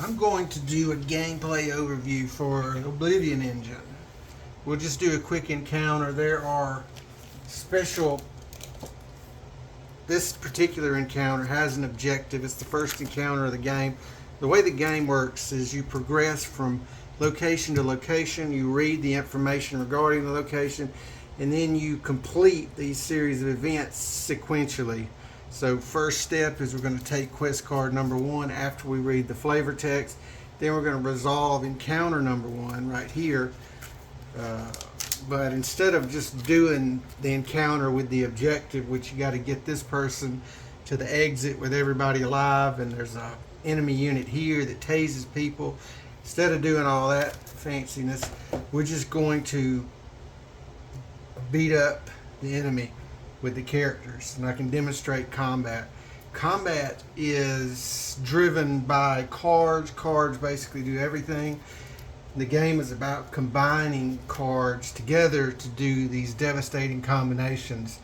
I'm going to do a gameplay overview for Oblivion Engine. We'll just do a quick encounter. There are special... This particular encounter has an objective. It's the first encounter of the game. The way the game works is you progress from location to location. You read the information regarding the location, and then you complete these series of events sequentially. So first step is we're going to take quest card number 1 after we read the flavor text. Then we're going to resolve encounter number 1 right here. But instead of just doing the encounter with the objective, which you got to get this person to the exit with everybody alive, and there's a enemy unit here that tases people. Instead of doing all that fanciness, we're just going to beat up the enemy with the characters, and I can demonstrate combat. Combat is driven by cards. Cards basically do everything. The game is about combining cards together to do these devastating combinations.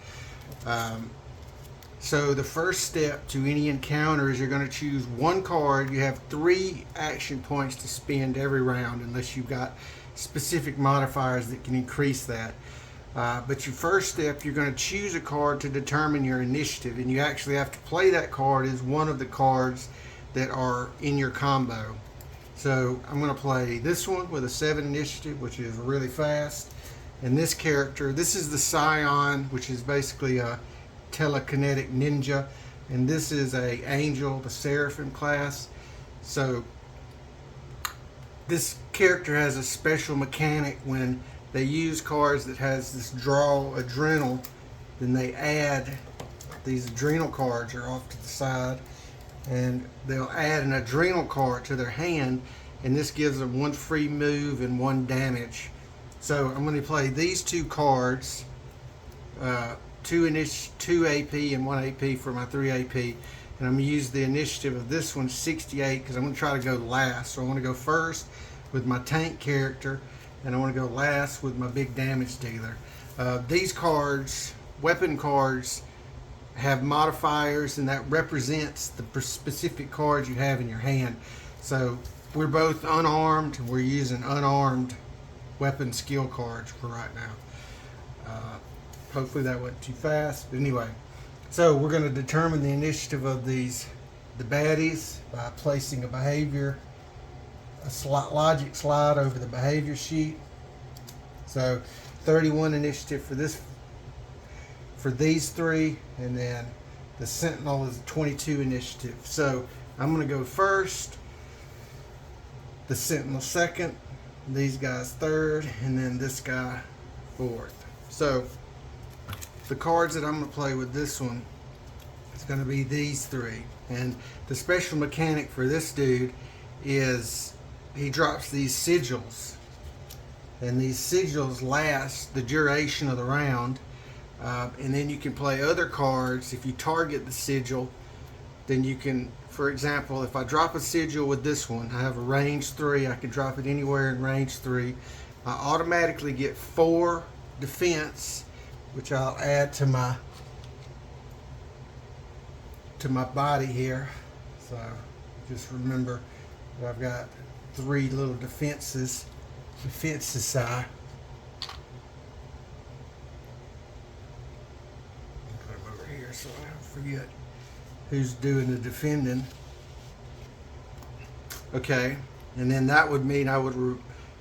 So the first step to any encounter is you're going to choose one card. You have 3 action points to spend every round, unless you've got specific modifiers that can increase that. But your first step, you're going to choose a card to determine your initiative, and you actually have to play that card as one of the cards that are in your combo. So I'm going to play this one with a 7 initiative, which is really fast. And this character, this is the Scion, which is basically a telekinetic ninja. And this is a Angel, the Seraphim class. So this character has a special mechanic. When they use cards that has this draw adrenal, then they add these adrenal cards are off to the side, and they'll add an adrenal card to their hand, and this gives them 1 free move and 1 damage. So I'm going to play these 2 cards, 2 AP and 1 AP for my 3 AP, and I'm going to use the initiative of this one 68 because I'm going to try to go last. So I want to go first with my tank character, and I want to go last with my big damage dealer. These cards, weapon cards, have modifiers, and that represents the specific cards you have in your hand. So we're both unarmed, and we're using unarmed weapon skill cards for right now. Hopefully that wasn't too fast. But anyway, so we're going to determine the initiative of the baddies by placing a behavior, logic slide over the behavior sheet. So 31 initiative for these 3, and then the Sentinel is 22 initiative. So I'm going to go first, the Sentinel second, these guys third, and then this guy fourth. So the cards that I'm going to play with this one is going to be these 3. And the special mechanic for this dude is he drops these sigils, and these sigils last the duration of the round. And then you can play other cards. If you target the sigil, then you can, for example, if I drop a sigil with this one, I have a range 3, I can drop it anywhere in range 3. I automatically get 4 defense, which I'll add to my body here. So just remember that I've got 3 little defenses side. So I don't forget who's doing the defending. Okay, and then that would mean I would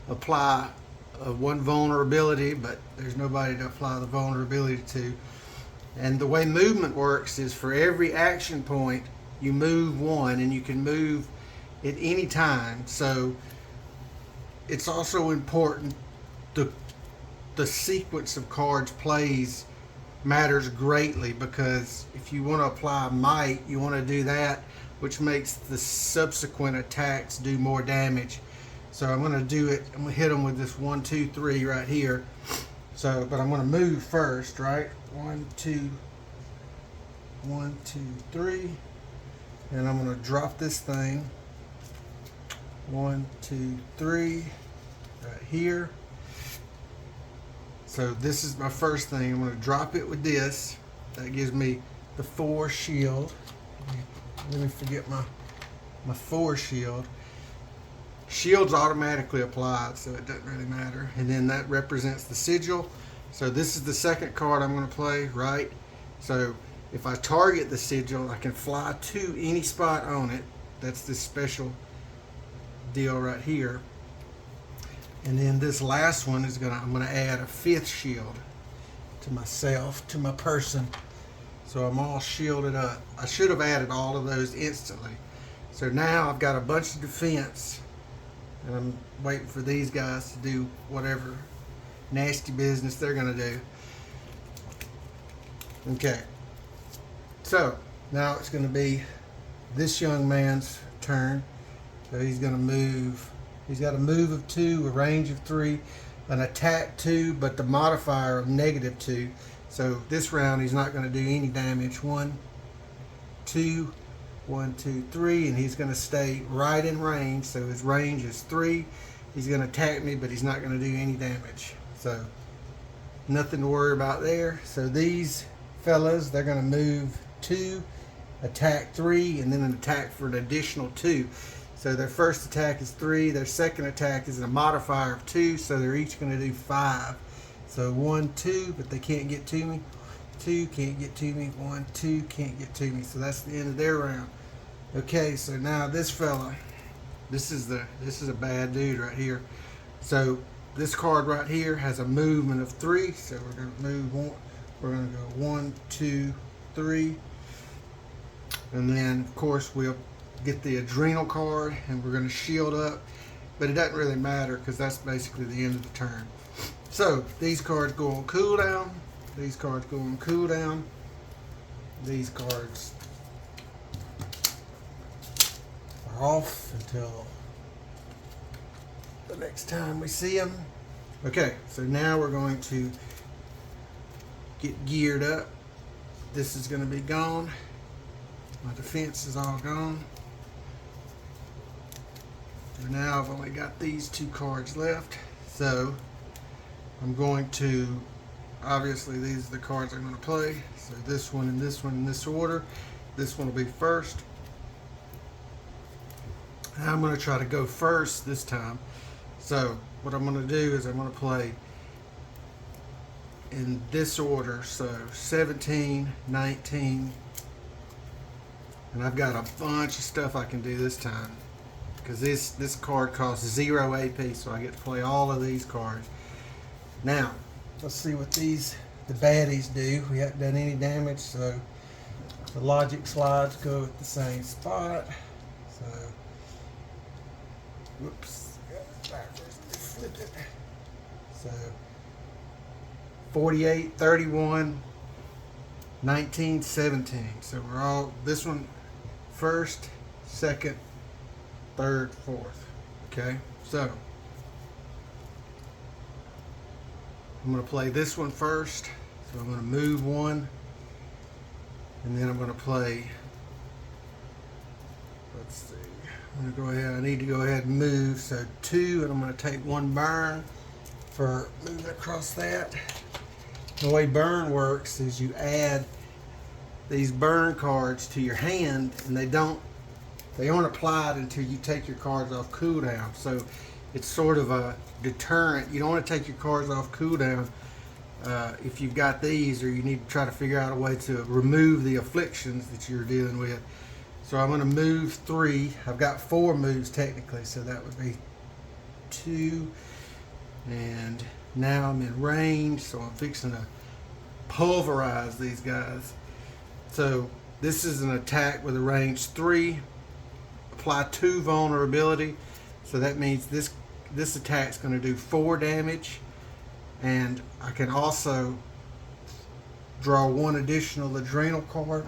apply 1 vulnerability, but there's nobody to apply the vulnerability to. And the way movement works is for every action point you move 1, and you can move at any time. So it's also important the sequence of cards plays matters greatly, because if you want to apply might, you want to do that, which makes the subsequent attacks do more damage. So I'm going to do it, I'm going to hit them with this 1, 2, 3 right here. So, but I'm going to move first, right? 1, 2, 1, 2, 3, and I'm going to drop this thing 1, 2, 3 right here. So this is my first thing. I'm going to drop it with this. That gives me the 4 shield. Let me forget my 4 shield. Shield's automatically applied, so it doesn't really matter. And then that represents the sigil. So this is the second card I'm going to play, right? So if I target the sigil, I can fly to any spot on it. That's this special deal right here. And then this last one is I'm gonna add a 5th shield to myself, to my person. So I'm all shielded up. I should have added all of those instantly. So now I've got a bunch of defense, and I'm waiting for these guys to do whatever nasty business they're gonna do. Okay. So now it's gonna be this young man's turn. So he's gonna move. He's got a move of 2, a range of 3, an attack 2, but the modifier of -2. So this round he's not going to do any damage. 1, 2, 1, 2, 3, and he's going to stay right in range. So his range is 3. He's going to attack me, but he's not going to do any damage. So nothing to worry about there. So these fellas, they're going to move 2, attack 3, and then an attack for an additional 2. So their first attack is 3, their second attack is a modifier of 2, so they're each going to do 5. So 1, 2, but they can't get to me. 2, can't get to me. 1, 2, can't get to me. So that's the end of their round. Okay, so now this fella, this is a bad dude right here. So this card right here has a movement of 3, so we're going to move one. We're going to go 1, 2, 3, and then of course we'll get the adrenal card, and we're going to shield up, but it doesn't really matter because that's basically the end of the turn. So these cards go on cooldown, these cards go on cooldown, these cards are off until the next time we see them. Okay, so now we're going to get geared up. This is going to be gone. My defense is all gone. Now I've only got these 2 cards left, so I'm going to, obviously these are the cards I'm going to play. So this one and this one in this order. This one will be first. I'm going to try to go first this time. So what I'm going to do is I'm going to play in this order. So 17, 19, and I've got a bunch of stuff I can do this time, because this card costs 0 AP, so I get to play all of these cards. Now, let's see what the baddies do. We haven't done any damage, so the logic slides go at the same spot. So, whoops, got it backwards. Let me flip it. So, 48, 31, 19, 17. So we're all, this one first, second, third, fourth. Okay, so I'm going to play this one first. So I'm going to move 1, and then I'm going to play, let's see, I'm going to go ahead, I need to go ahead and move, so 2, and I'm going to take 1 burn for moving across that. The way burn works is you add these burn cards to your hand, and they aren't applied until you take your cards off cooldown. So it's sort of a deterrent. You don't want to take your cards off cooldown if you've got these, or you need to try to figure out a way to remove the afflictions that you're dealing with. So I'm going to move 3. I've got 4 moves technically, so that would be 2. And now I'm in range, so I'm fixing to pulverize these guys. So this is an attack with a range 3. Apply 2 vulnerability. So that means this attack's going to do 4 damage. And I can also draw 1 additional adrenal card.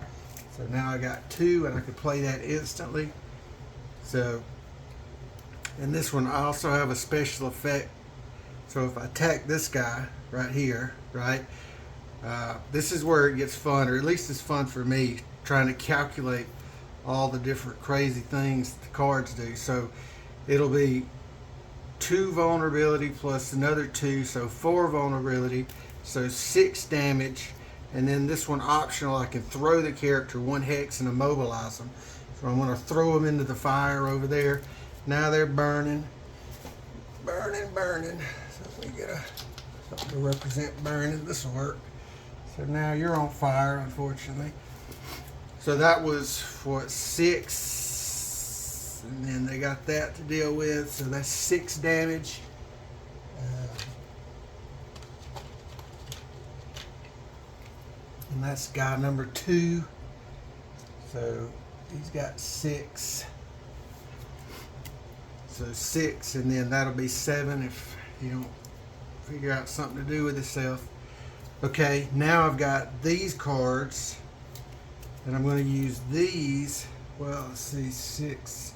So now I got 2, and I can play that instantly. So, and this one I also have a special effect. So if I attack this guy right here, right, this is where it gets fun, or at least it's fun for me, trying to calculate all the different crazy things the cards do. So it'll be 2 vulnerability plus another 2, so 4 vulnerability, so 6 damage. And then this one optional, I can throw the character 1 hex and immobilize them. So I'm going to throw them into the fire over there, Now they're burning. Burning. So if we get something to represent burning, this will work. So now you're on fire, unfortunately. So that was what, 6, and then they got that to deal with. So that's 6 damage. And that's guy number 2. So he's got 6. So 6, and then that'll be 7 if you don't figure out something to do with yourself. Okay, now I've got these cards, and I'm going to use these. Well, let's see, 6,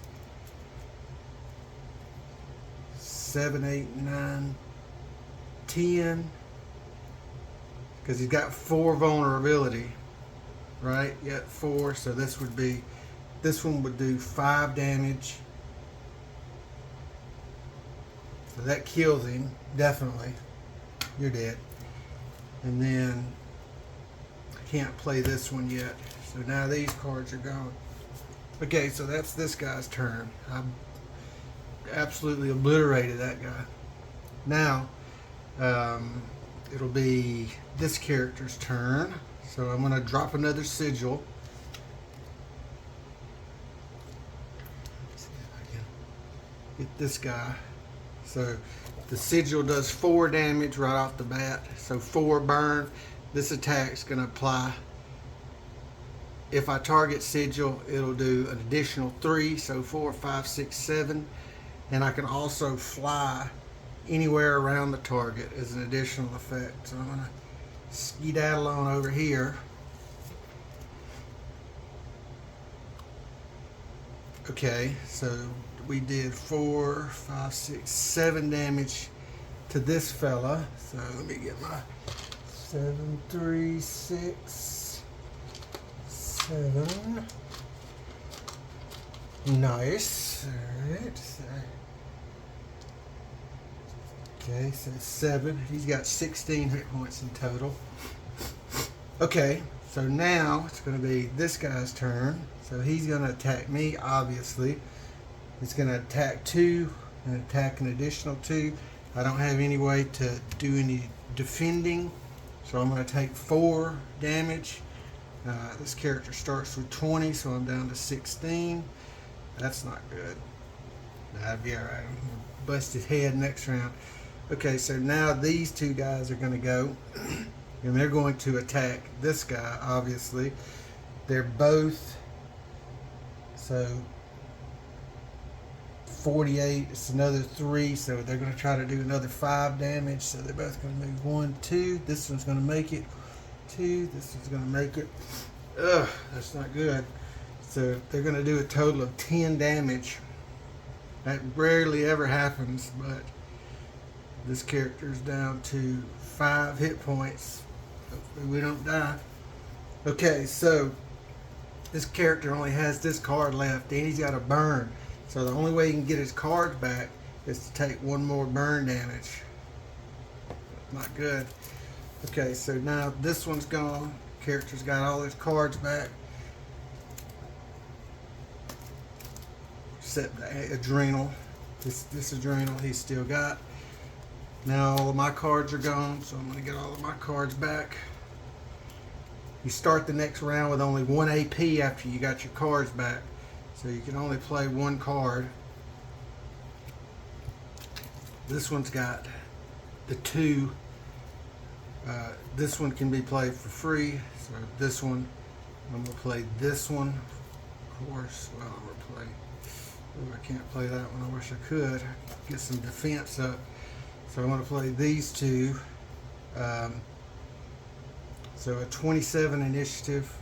7, 8, 9, 10. Because he's got 4 vulnerability, right? Yeah, 4. So this one would do 5 damage. So that kills him, definitely. You're dead. And then I can't play this one yet. So now these cards are gone. Okay, so that's this guy's turn. I absolutely obliterated that guy. Now, it'll be this character's turn. So I'm going to drop another sigil. Let's see if I can get this guy. So the sigil does 4 damage right off the bat. So 4 burn. This attack's going to apply. If I target sigil, it'll do an additional 3. So 4, 5, 6, 7. And I can also fly anywhere around the target as an additional effect. So I'm going to skedaddle on over here. Okay, so we did 4, 5, 6, 7 damage to this fella. So let me get my 7, 3, 6, 7. Nice. Alright. Okay, so 7. He's got 16 hit points in total. Okay, so now it's going to be this guy's turn. So he's going to attack me, obviously. It's going to attack 2 and attack an additional 2. I don't have any way to do any defending, so I'm going to take 4 damage. This character starts with 20, so I'm down to 16. That's not good. That'd be alright. I'm going to bust his head next round. Okay, so now these 2 guys are going to go, and they're going to attack this guy, obviously. They're both, so 48, it's another 3, so they're going to try to do another 5 damage. So they're both going to move 1, 2. This one's going to make it 2. This one's going to make it. Ugh, that's not good. So they're going to do a total of 10 damage. That rarely ever happens, but this character's down to 5 hit points. Hopefully we don't die. Okay, so this character only has this card left, and he's got a burn. So the only way he can get his cards back is to take 1 more burn damage. Not good. Okay, so now this one's gone. Character's got all his cards back. Except the adrenal. This adrenal he's still got. Now all of my cards are gone, so I'm going to get all of my cards back. You start the next round with only 1 AP after you got your cards back. So you can only play 1 card. This one's got the 2. This one can be played for free. So this one, I'm going to play this one. Of course, well, I'm going to play. Oh, I can't play that one. I wish I could. Get some defense up. So I'm going to play these 2. So a 27 initiative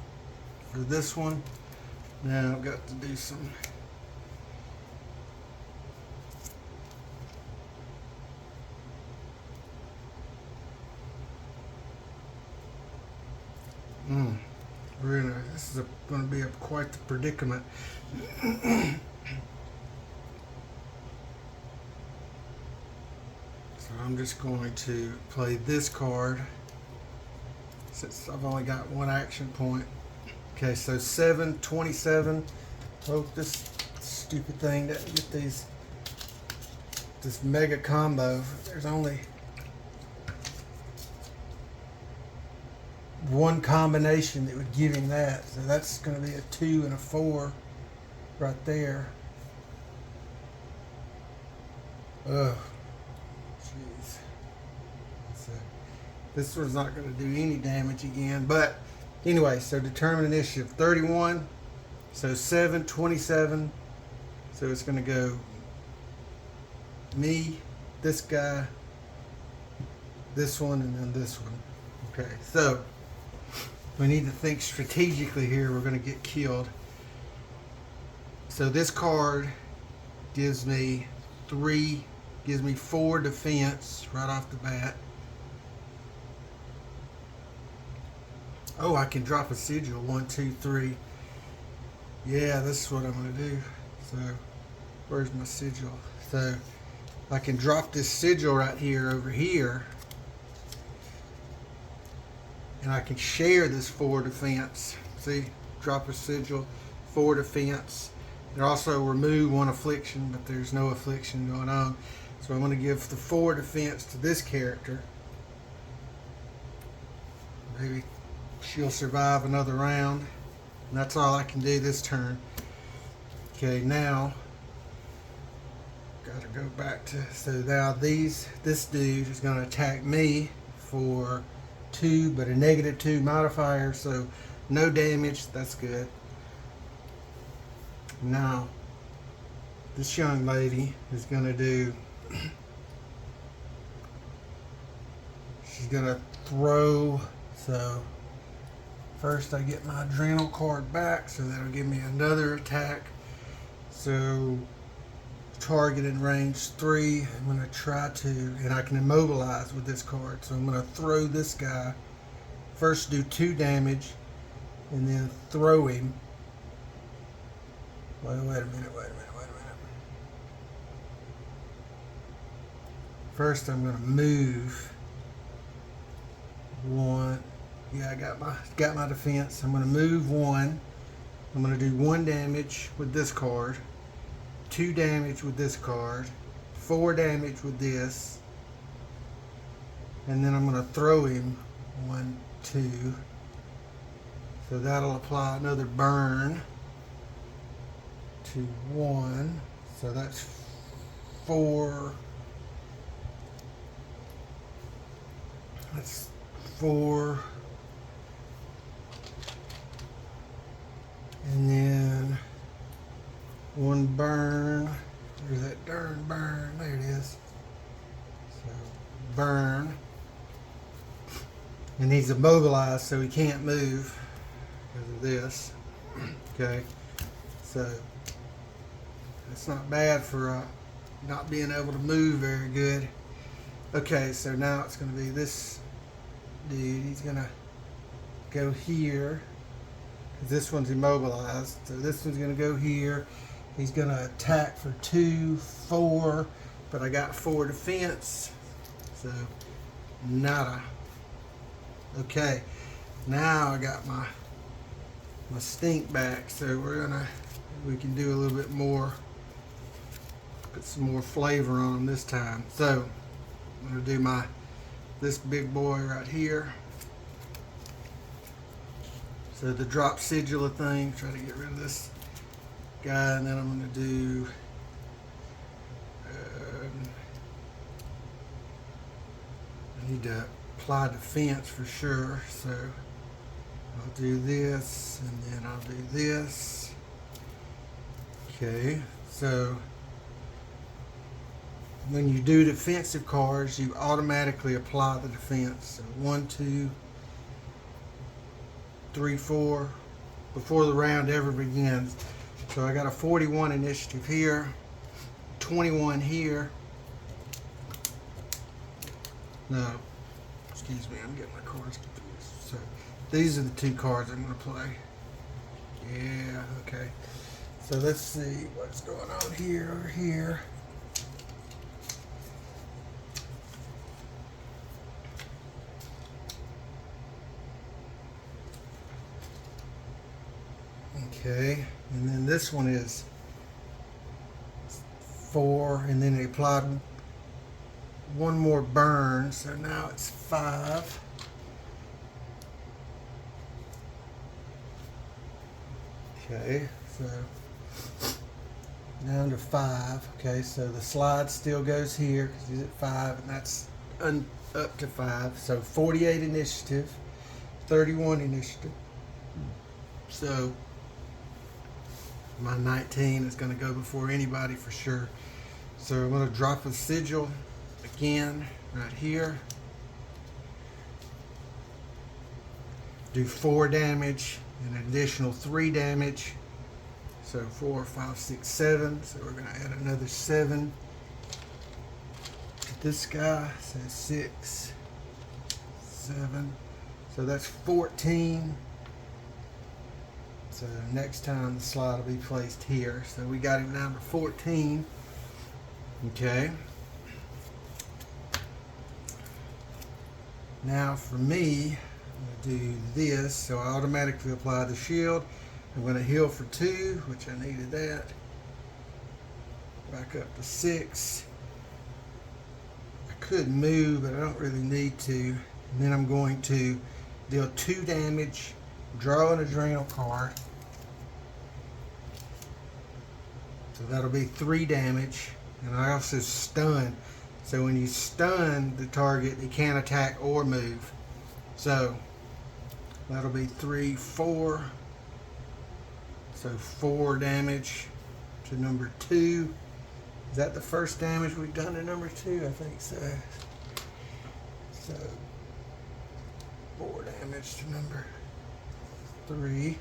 for this one. Now I've got to do some. This is going to be quite the predicament. So I'm just going to play this card since I've only got 1 action point. Okay, so 7, 27. Hope this stupid thing to get this mega combo. There's only one combination that would give him that. So that's going to be a 2 and a 4 right there. Ugh. Jeez. So this one's not going to do any damage again. But anyway, so determine initiative 31. So 7, 27. So it's going to go me, this guy, this one, and then this one. Okay, so we need to think strategically here. We're going to get killed. So this card gives me 4 defense right off the bat. Oh, I can drop a sigil. 1, 2, 3. Yeah, this is what I'm going to do. So, where's my sigil? So, I can drop this sigil right here over here. And I can share this 4 defense. See? Drop a sigil, 4 defense. And also remove 1 affliction, but there's no affliction going on. So I'm going to give the 4 defense to this character. Maybe she'll survive another round. And that's all I can do this turn. Okay, now gotta go back to, so now this dude is going to attack me for 2, but a -2 modifier, so no damage. That's good. Now this young lady is going to do, she's going to throw. So first I get my adrenal card back, so that'll give me another attack. So target in range 3. I'm going to try to, and I can immobilize with this card. So I'm going to throw this guy. First do 2 damage, and then throw him. Wait a minute. First I'm going to move 1. Yeah, I got my defense. I'm going to move 1. I'm going to do 1 damage with this card, 2 damage with this card, 4 damage with this, and then I'm going to throw him 1, 2. So that'll apply another burn to 1. So that's 4. That's 4. And then 1 burn. Where's that darn burn? There it is. So burn. And he's immobilized, so he can't move because of this. Okay. So that's not bad for not being able to move very good. Okay, so now it's going to be this dude. He's going to go here. This one's immobilized, so this one's going to go here. He's going to attack for 2, 4, but I got 4 defense, so nada. Okay, now I got my stink back, so we can do a little bit more, put some more flavor on them this time. So I'm going to do this big boy right here. So the drop sigil thing, try to get rid of this guy, and then I'm going to do I need to apply defense for sure, so I'll do this, and then I'll do this. Okay, so when you do defensive cards, you automatically apply the defense. So 1, 2, 3, 4 before the round ever begins. So I got a 41 initiative here, 21 here. No, excuse me, I'm getting my cards confused. So these are the 2 cards I'm going to play. Yeah, okay. So let's see what's going on here over here. Okay, and then this one is 4, and then it applied one more burn, so now it's 5. Okay, so down to 5. Okay, so the slide still goes here because he's at 5, and that's up to 5. So 48 initiative, 31 initiative. So my 19 is going to go before anybody for sure. So I'm going to drop a sigil again right here. Do 4 damage, an additional 3 damage. So 4, 5, 6, 7. So we're going to add another 7 to this guy. So 6, 7. So that's 14. So next time the slide will be placed here. So we got him down to 14. Okay. Now for me, I'm going to do this. So I automatically apply the shield. I'm going to heal for 2, which I needed that. Back up to 6. I could move, but I don't really need to. And then I'm going to deal 2 damage, draw an adrenal card. So that'll be 3 damage. And I also stun. So when you stun the target, it can't attack or move. So that'll be 3, 4. So 4 damage to number 2. Is that the first damage we've done to number 2? I think so. So 4 damage to number 3.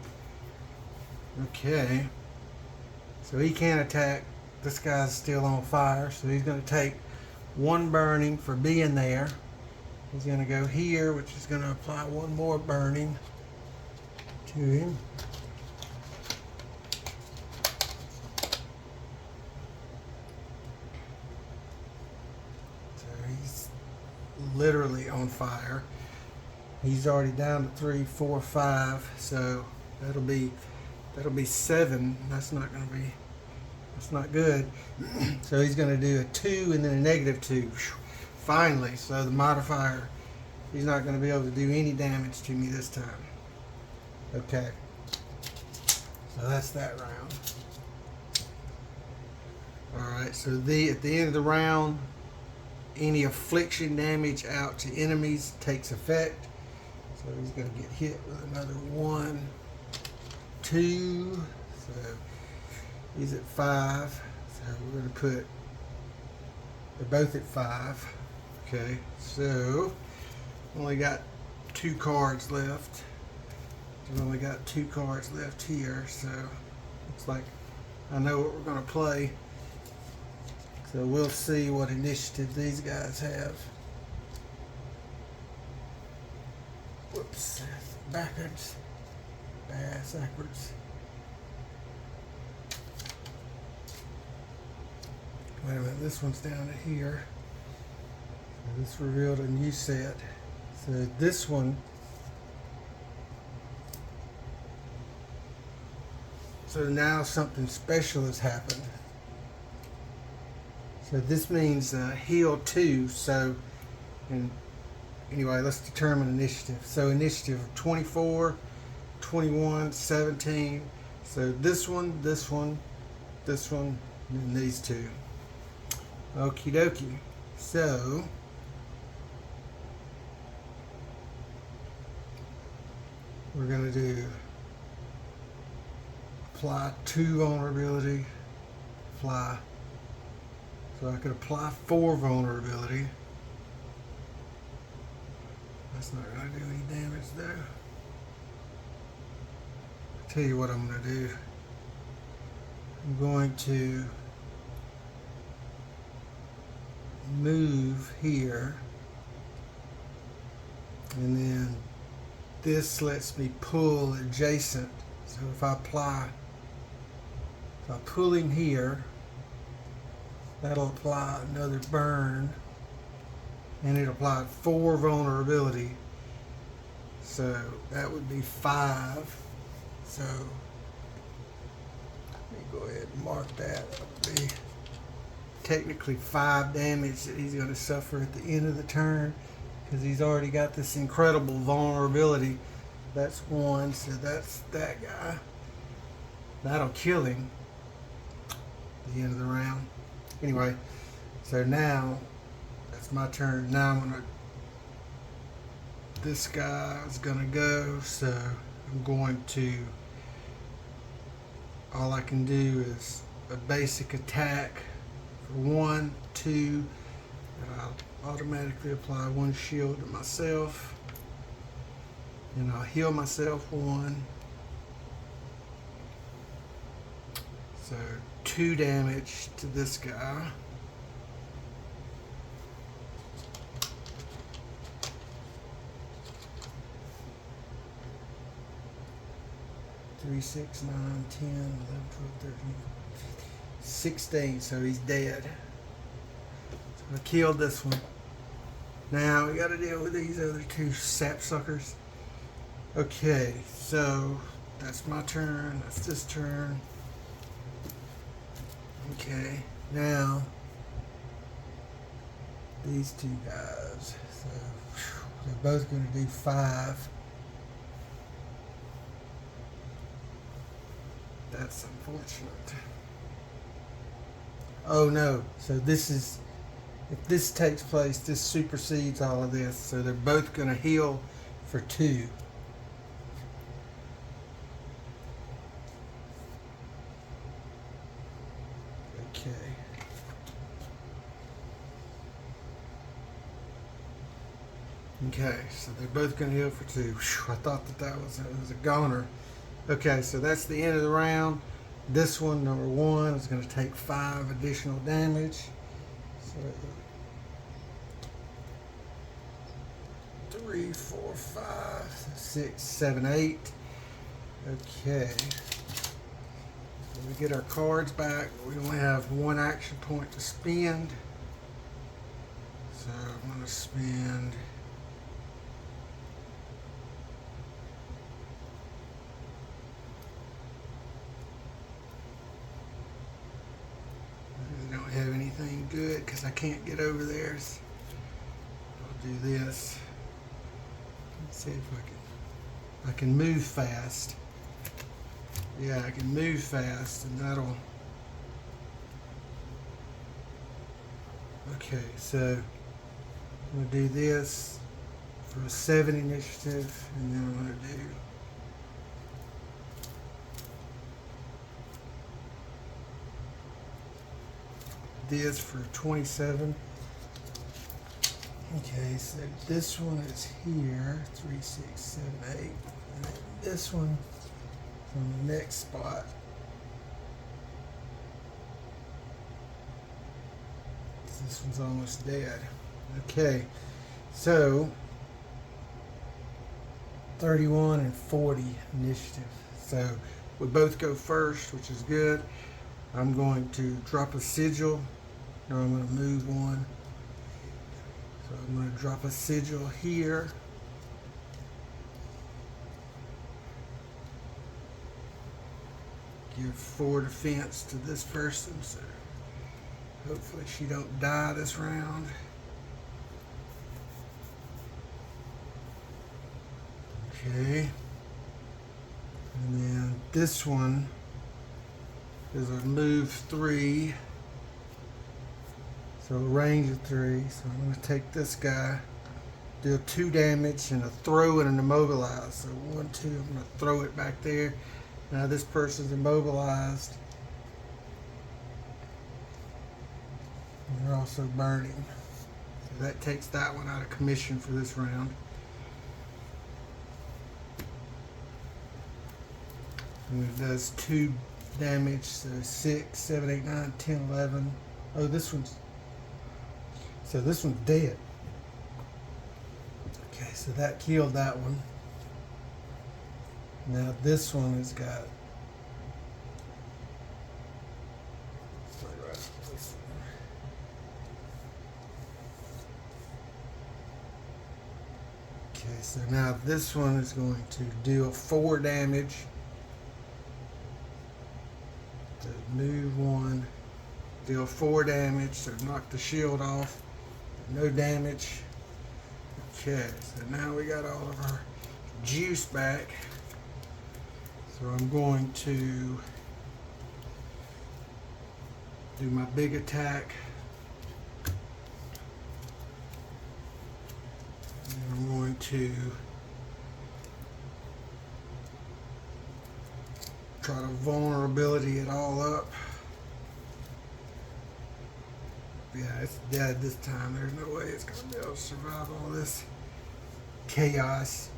Okay. So he can't attack. This guy's still on fire, so he's going to take 1 burning for being there. He's going to go here, which is going to apply 1 more burning to him. So he's literally on fire. He's already down to 3, 4, 5, so that'll be 7. That's not good. So he's going to do a 2 and then a negative 2. Finally, so the modifier, he's not going to be able to do any damage to me this time. Okay. So that's that round. Alright, so at the end of the round, any affliction damage out to enemies takes effect. So he's going to get hit with another 1, 2. So he's at 5. So we're going to put, they're both at 5. Okay, so only got 2 cards left. We've only got 2 cards left here, so looks like I know what we're going to play. So we'll see what initiative these guys have. Whoops, backwards. Backwards. Wait a minute, this one's down to here. So this revealed a new set. So this one, so now something special has happened. So this means heal 2. So, and anyway, let's determine initiative. So initiative 24, 21, 17. So this one, this one, this one, and these 2. Okie dokie. So we're going to do apply 2 vulnerability, apply. So I could apply 4 vulnerability. That's not going to do any damage though. I'll tell you what I'm going to do. I'm going to move here, and then this lets me pull adjacent. So if I pull him here, that'll apply another burn, and it applied 4 vulnerability, so that would be 5. So let me go ahead and mark that. That would be technically 5 damage that he's going to suffer at the end of the turn because he's already got this incredible vulnerability. That's 1, so that's that guy. That'll kill him at the end of the round. Anyway, so now that's my turn. Now I'm gonna. This guy is gonna go, so I'm going to. All I can do is a basic attack for 1, 2, and I'll automatically apply 1 shield to myself, and I'll heal myself 1. So 2 damage to this guy. Three, 6, 9, 10, 11, 12, 13, 16. So he's dead. So I killed this one. Now we got to deal with these other 2 sapsuckers. Okay, so that's my turn. That's this turn. Okay, now these 2 guys. So they're both going to do 5. That's unfortunate. Oh no, so this is, if this takes place, this supersedes all of this. So they're both going to heal for 2. Okay. Okay, so they're both going to heal for 2. Whew, I thought that was a goner. Okay, so that's the end of the round. This one, number 1, is going to take 5 additional damage. So 3, 4, 5, 6, 7, 8. Okay. So we get our cards back. We only have 1 action point to spend. So I'm going to spend. Have anything good because I can't get over there. So I'll do this. Let's see if I can move fast. Yeah, I can move fast, and that'll. Okay, so I'm gonna do this for a 7 initiative, and then I'm gonna do. This for 27. Okay, so this one is here, 3, 6, 7, 8, and then this one from the next spot. This one's almost dead. Okay, so 31 and 40 initiative. So we both go first, which is good. I'm going to drop a sigil. No, I'm going to move 1. So I'm going to drop a sigil here. Give 4 defense to this person, so hopefully she don't die this round. Okay. And then this one is a move 3. So a range of 3. So I'm going to take this guy, deal 2 damage, and a throw and an immobilize. So 1, 2, I'm going to throw it back there. Now this person's immobilized. And they're also burning. So that takes that one out of commission for this round. And it does 2 damage, so 6, 7, 8, 9, 10, 11. Oh, this one's dead. Okay, so that killed that one. Now this one has got. Okay, so now this one is going to deal 4 damage. So move 1. deal 4 damage, so knock the shield off. No damage. Okay, so now we got all of our juice back. So I'm going to do my big attack. And I'm going to try to vulnerability it all up. Yeah, it's dead this time. There's no way it's going to be able to survive all this chaos.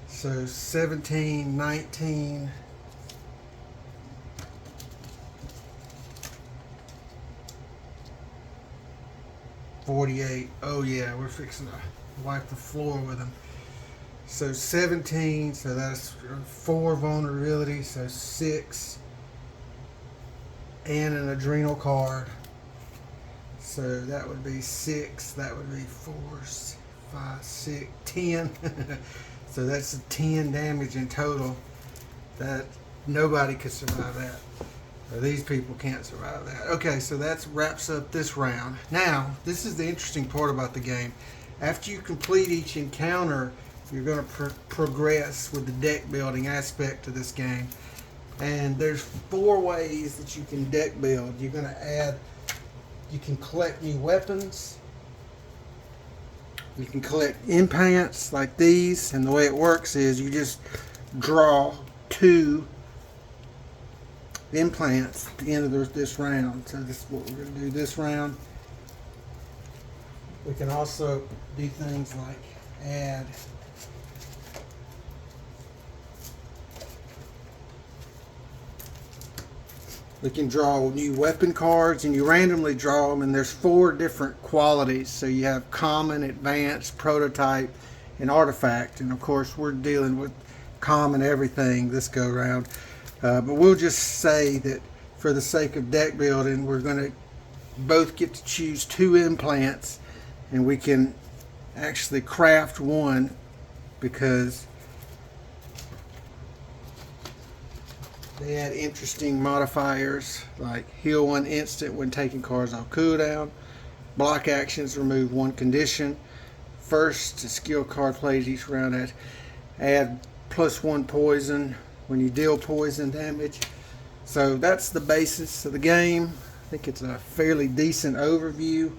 So 17, 19, 48. Oh yeah, we're fixing to wipe the floor with them. So 17, so that's 4 vulnerability, so 6, and an adrenal card. So that would be 6, that would be 4, 5, 6, 10. So that's 10 damage in total. That nobody could survive that. Or these people can't survive that. Okay, so that wraps up this round. Now, this is the interesting part about the game. After you complete each encounter, you're going to progress with the deck building aspect of this game. And there's 4 ways that you can deck build. You're going to add, you can collect new weapons. You can collect implants like these, and the way it works is you just draw 2 implants at the end of this round. So this is what we're going to do this round. We can also do things like add we can draw new weapon cards, and you randomly draw them, and there's 4 different qualities. So you have common, advanced, prototype, and artifact. And of course we're dealing with common everything this go round. But we'll just say that for the sake of deck building, we're going to both get to choose 2 implants, and we can actually craft 1 because they add interesting modifiers like heal 1 instant when taking cards off cooldown, block actions, remove 1 condition, first skill card plays each round, add +1 poison when you deal poison damage. So that's the basis of the game. I think it's a fairly decent overview.